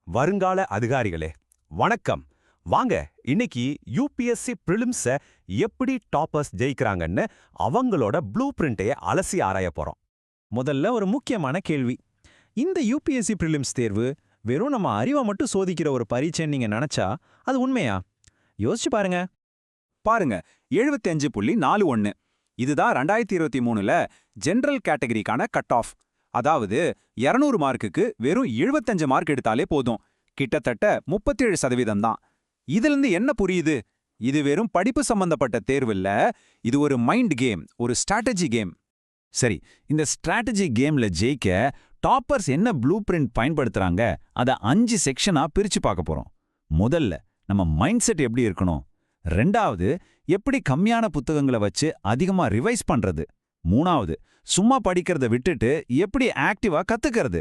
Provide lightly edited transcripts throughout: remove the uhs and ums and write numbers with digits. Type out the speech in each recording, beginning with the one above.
வருங்கால அதிகாரிகளே வணக்கம். வாங்க இன்னைக்கு யூபிஎஸ்சி பிரிலிம்ஸ எப்படி டாப்பர்ஸ் ஜெயிக்கிறாங்கன்னு அவங்களோட ப்ளூ பிரிண்ட்டையே அலசி ஆராய போறோம். முதல்ல ஒரு முக்கியமான கேள்வி. இந்த யூபிஎஸ்சி பிரிலிம்ஸ் தேர்வு வெறும் நம்ம அறிவை மட்டும் சோதிக்கிற ஒரு பரீட்சைன்னு நீங்க நினைச்சா அது உண்மையா? யோசிச்சு பாருங்க. பாருங்க 75.41 இதுதான் 2023ல ஜெனரல் கேட்டகரிக்கான கட் ஆஃப். அதாவது 200 மார்க்குக்கு வெறும் 75 மார்க் எடுத்தாலே போதும். கிட்டத்தட்ட 37% தான். இதிலிருந்து என்ன புரியுது? இது வெறும் படிப்பு சம்பந்தப்பட்ட தேர்வு இல்ல, இது ஒரு மைண்ட் கேம், ஒரு ஸ்ட்ராட்டஜி கேம். சரி, இந்த ஸ்ட்ராட்டஜி கேம்ல ஜெயிக்க டாப்பர்ஸ் என்ன ப்ளூ பிரிண்ட் பயன்படுத்துறாங்க, அதை 5 செக்ஷனா பிரிச்சு பார்க்க போறோம். முதல்ல நம்ம மைண்ட் செட் எப்படி இருக்கணும், ரெண்டாவது எப்படி கம்மியான புத்தகங்களை வச்சு அதிகமா ரிவைஸ் பண்றது, மூணாவது சும்மா படிக்கிறத விட்டுட்டு எப்படி ஆக்டிவா கத்துக்கிறது,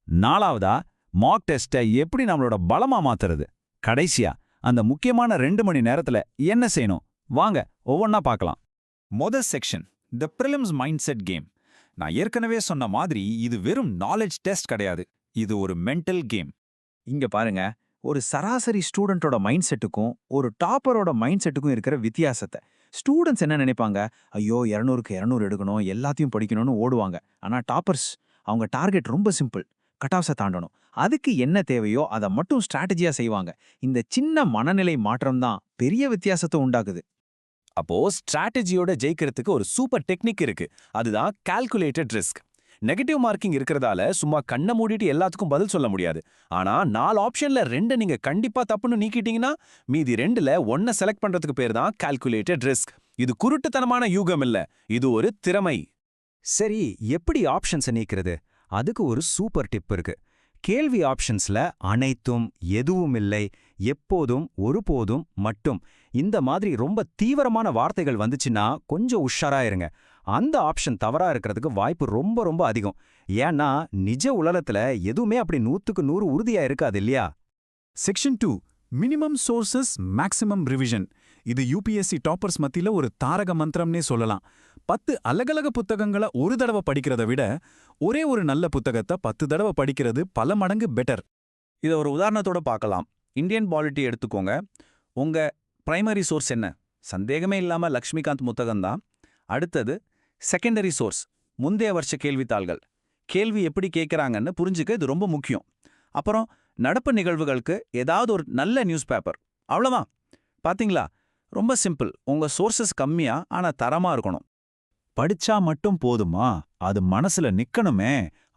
நாலாவதா மாக் டெஸ்ட்டை எப்படி நம்மளோட பலமா மாத்துறது, கடைசியா அந்த முக்கியமான 2 மணி நேரத்துல என்ன செய்யணும். வாங்க ஒவ்வொன்னா பார்க்கலாம். முதல் செக்ஷன், தி பிரிலிம்ஸ் மைண்ட் செட் கேம். நான் ஏற்கனவே சொன்ன மாதிரி இது வெறும் நாலேஜ் டெஸ்ட் கிடையாது, இது ஒரு மென்டல் கேம். இங்க பாருங்க, ஒரு சராசரி ஸ்டூடெண்டோட மைண்ட் செட்டுக்கும் ஒரு டாப்பரோட மைண்ட் செட்டுக்கும் இருக்கிற வித்தியாசத்தை. ஸ்டூடெண்ட்ஸ் என்ன நினைப்பாங்க, ஐயோ 200க்கு 200 எடுக்கணும், எல்லாத்தையும் படிக்கணும்னு ஓடுவாங்க. ஆனா டாப்பர்ஸ் அவங்க டார்கெட் ரொம்ப சிம்பிள், கட் ஆஃப்ஸை தாண்டணும். அதுக்கு என்ன தேவையோ அதை மட்டும் ஸ்ட்ராட்டஜியா செய்வாங்க. இந்த சின்ன மனநிலை மாற்றம் தான் பெரிய வித்தியாசத்தை உண்டாக்குது. அப்போ ஸ்ட்ராட்டஜியோட ஜெயிக்கிறதுக்கு ஒரு சூப்பர் டெக்னிக் இருக்கு, அதுதான் கால்குலேட்டட் ரிஸ்க். நெகட்டிவ் மார்க்கிங் இருக்கிறதால சும்மா கண்ணை மூடிட்டு எல்லாத்துக்கும் பதில் சொல்ல முடியாது. ஆனா 4 ஆப்ஷன்ல 2 நீங்க கண்டிப்பா தப்புன்னு நீக்கிட்டீங்கன்னா மீதி 2ல 1 செலக்ட் பண்றதுக்கு பேர் தான் கால்குலேட்டட் ரிஸ்க். இது குருட்டுத்தனமான யூகம் இல்ல, இது ஒரு திறமை. சரி, எப்படி ஆப்ஷன்ஸை நீக்கிறது? அதுக்கு ஒரு சூப்பர் டிப் இருக்கு. கேள்வி ஆப்ஷன்ஸ்ல அனைத்தும், எதுவும் இல்லை, எப்போதும், ஒருபோதும், மட்டும் இந்த மாதிரி ரொம்ப தீவிரமான வார்த்தைகள் வந்துச்சுன்னா கொஞ்சம் உஷாரா இருங்க. அந்த ஆப்ஷன் தவறா இருக்கிறதுக்கு வாய்ப்பு ரொம்ப ரொம்ப அதிகம். ஏன்னா நிஜ உலகத்துல எதுவுமே அப்படி 100க்கு 100 உறுதியா இருக்காது இல்லையா? Section 2, minimum sources maximum revision. இது யூபிஎஸ்சி டாப்பர்ஸ் மத்தியில ஒரு தாரக மந்திரம்னே சொல்லலாம். 10 அலகலக புத்தகங்களை ஒரு தடவை படிக்கிறத விட ஒரே ஒரு நல்ல புத்தகத்தை 10 தடவை படிக்கிறது பல மடங்கு பெட்டர். இதை ஒரு உதாரணத்தோட பார்க்கலாம். இந்தியன் பாலிட்டி எடுத்துக்கோங்க. உங்க பிரைமரி சோர்ஸ் என்ன? சந்தேகமே இல்லாம லக்ஷ்மிகாந்த் புத்தகம்தான். அடுத்தது செகண்டரி சோர்ஸ், முந்தைய வருஷ கேள்வித்தாள்கள். கேள்வி எப்படி கேட்குறாங்கன்னு புரிஞ்சுக்க இது ரொம்ப முக்கியம். அப்புறம் நடப்பு நிகழ்வுகளுக்கு ஏதாவது ஒரு நல்ல நியூஸ் பேப்பர். அவ்வளோதான். பாத்தீங்களா, ரொம்ப சிம்பிள். உங்க சோர்சஸ் கம்மியா ஆனா தரமா இருக்கணும். படிச்சா மட்டும் போதுமா? அது மனசுல நிக்கணுமே.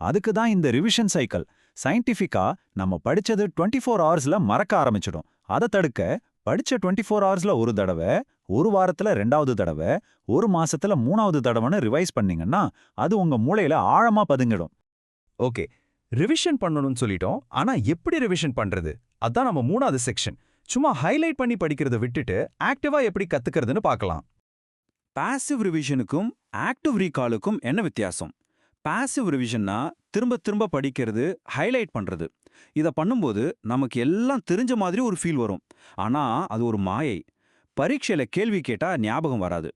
அதுக்கு தான் இந்த ரிவிஷன் சைக்கிள். சயின்டிஃபிக்கா நம்ம படிச்சது 24 ஹவர்ஸ்ல மறக்க ஆரம்பிச்சிடும். அதை தடுக்க படிச்ச 24 ஹவர்ஸ்ல ஒரு தடவை, ஒரு வாரத்துல 2வது தடவை, ஒரு மாசத்துல 3வது தடவைன்னு ரிவைஸ் பண்ணீங்கன்னா அது உங்க மூளையில ஆழமா பதுங்கிடும். ஓகே, ரிவிஷன் பண்ணணும்னு சொல்லிட்டோம். ஆனா எப்படி ரிவிஷன் பண்றது? அதான் நம்ம 3வது செக்ஷன். சும்மா ஹைலைட் பண்ணி படிக்கிறத விட்டுட்டு ஆக்டிவா எப்படி கத்துக்கிறதுன்னு பார்க்கலாம். பாசிவ் ரிவிஷனுக்கும் ஆக்டிவ் ரீகாலுக்கும் என்ன வித்தியாசம்? பாசிவ் ரிவிஷன்னா திரும்ப திரும்ப படிக்கிறது, ஹைலைட் பண்றது. இதை பண்ணும்போது நமக்கு எல்லாம் தெரிஞ்ச மாதிரி ஒரு ஃபீல் வரும். ஆனா அது ஒரு மாயை. பரீட்சையில கேள்வி கேட்டா ஞாபகம் வராது.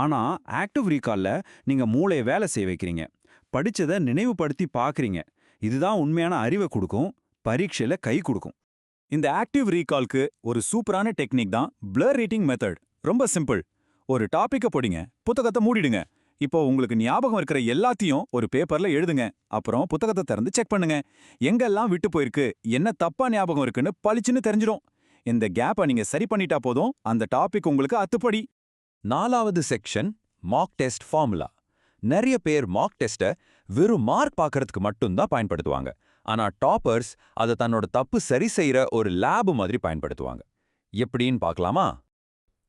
ஆனா ஆக்டிவ் ரீகால்ல நீங்க மூளையை வேலை செய்ய வைக்கிறீங்க, படிச்சதை நினைவுபடுத்தி பார்க்குறீங்க. இதுதான் உண்மையான அறிவை கொடுக்கும், பரீட்சையில கை கொடுக்கும். இந்த ஆக்டிவ் ரீகால்க்கு ஒரு சூப்பரான டெக்னிக் தான் பிளர் ரீடிங் மெத்தட். ரொம்ப சிம்பிள். ஒரு டாபிக்கை போடிங்க, புத்தகத்தை மூடிடுங்க. இப்போ உங்களுக்கு ஞாபகம் இருக்கிற எல்லாத்தையும் ஒரு பேப்பர்ல எழுதுங்க. அப்புறம் புத்தகத்தை திறந்து செக் பண்ணுங்க. எங்கெல்லாம் விட்டு போயிருக்கு, என்ன தப்பா ஞாபகம் இருக்குன்னு பளிச்சுன்னு தெரிஞ்சிடும். இந்த கேப்பை நீங்க சரி பண்ணிட்டா போதும், அந்த டாபிக் உங்களுக்கு அத்துப்படி. 4வது செக்ஷன், மாக் டெஸ்ட் ஃபார்முலா. நிறைய பேர் மாக் டெஸ்ட்டை வெறும் மார்க் பார்க்கறதுக்கு மட்டும்தான் பயன்படுத்துவாங்க. ஆனா டாப்பர்ஸ் அதை தன்னோட தப்பு சரி செய்யற ஒரு லேப் மாதிரி பயன்படுத்துவாங்க. எப்படின்னு பார்க்கலாமா?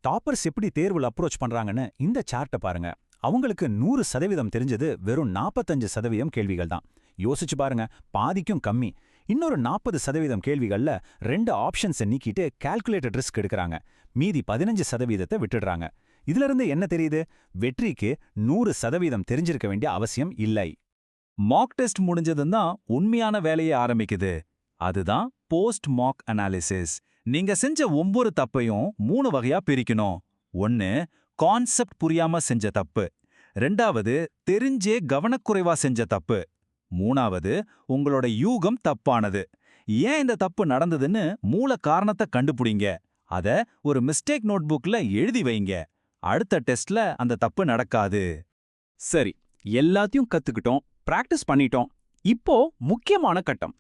டாப்பர்ஸ் எப்படி தேர்வுல அப்ரோச் பண்றாங்கன்னு இந்த சார்ட்டை பாருங்க. அவங்களுக்கு 100% தெரிஞ்சது வெறும் 45% கேள்விகள் தான். யோசிச்சு பாருங்க, பாதிக்கும் கம்மி. இன்னொரு 40% கேள்விகள்ல 2 ஆப்ஷன்ஸை நீக்கிட்டு கால்குலேட்டட் ரிஸ்க் எடுக்கிறாங்க. மீதி 15% விட்டுடுறாங்க. இதுல இருந்து என்ன தெரியுது? வெற்றிக்கு 100% தெரிஞ்சிருக்க வேண்டிய அவசியம் இல்லை. மாக் டெஸ்ட் முடிஞ்சதுன்னு தான் உண்மையான வேலையை ஆரம்பிக்குது. அதுதான் போஸ்ட் மாக் அனாலிசிஸ். நீங்க செஞ்ச ஒவ்வொரு தப்பையும் 3 வகையா பிரிக்கணும். 1, கான்செப்ட் புரியாம செஞ்ச தப்பு. 2வது, தெரிஞ்சே கவனக்குறைவா செஞ்ச தப்பு. 3வது, உங்களோட யூகம் தப்பானது. ஏன் இந்த தப்பு நடந்ததுன்னு மூல காரணத்தை கண்டுபிடிங்க. அத ஒரு மிஸ்டேக் நோட்புக்ல எழுதி வைங்க. அடுத்த டெஸ்ட்ல அந்த தப்பு நடக்காது. சரி, எல்லாத்தையும் கத்துக்கிட்டோம், பிராக்டிஸ் பண்ணிட்டோம். இப்போ முக்கியமான கட்டம்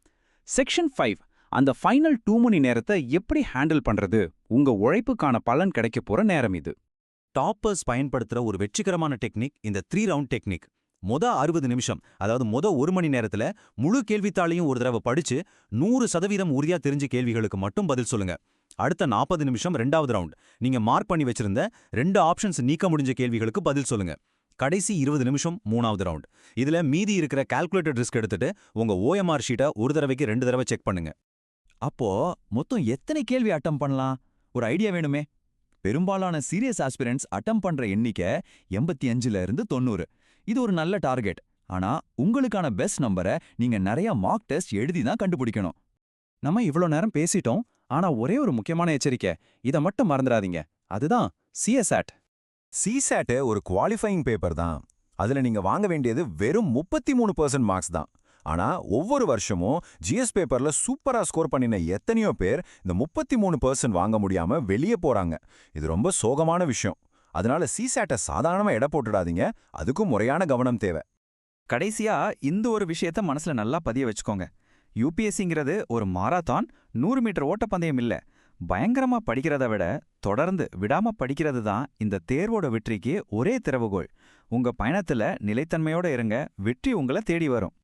செக்ஷன் 5. அந்த ஃபைனல் 2 மணி நேரத்தை எப்படி ஹேண்டில் பண்றது? உங்க உழைப்புக்கான பலன் கிடைக்க போற நேரம் இது. டாப்பர்ஸ் பயன்படுத்துற ஒரு வெற்றிகரமான டெக்னிக் இந்த 3 ரவுண்ட் டெக்னிக். 60 நிமிஷம், அதாவது 1 மணி நேரத்துல முழு கேள்வித்தாளையும் ஒரு தடவை படிச்சு 100% உறுதியா தெரிஞ்ச கேள்விகளுக்கு மட்டும் பதில் சொல்லுங்க. அடுத்த 40 நிமிஷம் 2வது ரவுண்ட். நீங்க மார்க் பண்ணி வச்சிருந்த 2 ஆப்ஷன்ஸ் நீக்க முடிஞ்ச கேள்விகளுக்கு பதில் சொல்லுங்க. கடைசி 20 நிமிஷம் 3வது ரவுண்ட். இதுல மீதி இருக்கிற கால்குலேட்டட் ரிஸ்க் எடுத்துட்டு உங்க OMR ஷீட்டை ஒரு தடவைக்கு 2 தடவை செக் பண்ணுங்க. அப்போ மொத்தம் எத்தனை கேள்வி அட்டம் பண்ணலாம்? ஒரு ஐடியா வேணுமே. பெரும்பாலான சீரியஸ் ஆஸ்பிரண்ட்ஸ் அட்டம் பண்ற எண்ணிக்கை 85ல இருந்து 90. இது ஒரு நல்ல டார்கெட். ஆனா உங்களுக்கான பெஸ்ட் நம்பரை நீங்க நிறைய மார்க் டெஸ்ட் எழுதி தான் கண்டுபிடிக்கணும். நம்ம இவ்ளோ நேரம் பேசிட்டோம், ஆனா ஒரே ஒரு முக்கியமான எச்சரிக்கை, இத மட்டும் மறந்துடாதீங்க. அதுதான் CSAT. சிசாட் ஒரு குவாலிஃபையிங் பேப்பர் தான். அதுல நீங்க வாங்க வேண்டியது வெறும் 33% மார்க்ஸ் தான். ஆனா ஒவ்வொரு வருஷமும் ஜிஎஸ் பேப்பர்ல சூப்பரா ஸ்கோர் பண்ணின எத்தனையோ பேர் இந்த 33% வாங்க முடியாம வெளியே போறாங்க. இது ரொம்ப சோகமான விஷயம். அதனால சிசாட்டை சாதாரணமா எடை போட்டுடாதீங்க, அதுக்கும் முறையான கவனம் தேவை. கடைசியா இந்த ஒரு விஷயத்த மனசுல நல்லா பதிய வச்சுக்கோங்க. யூபிஎஸ்சிங்கிறது ஒரு மாராத்தான், 100 மீட்டர் ஓட்டப்பந்தயம் இல்ல. பயங்கரமா படிக்கிறத விட தொடர்ந்து விடாம படிக்கிறது தான் இந்த தேர்வோட வெற்றிக்கு ஒரே திறவுகோல். உங்க பயணத்துல நிலைத்தன்மையோட இருங்க, வெற்றி உங்களை தேடி வரும்.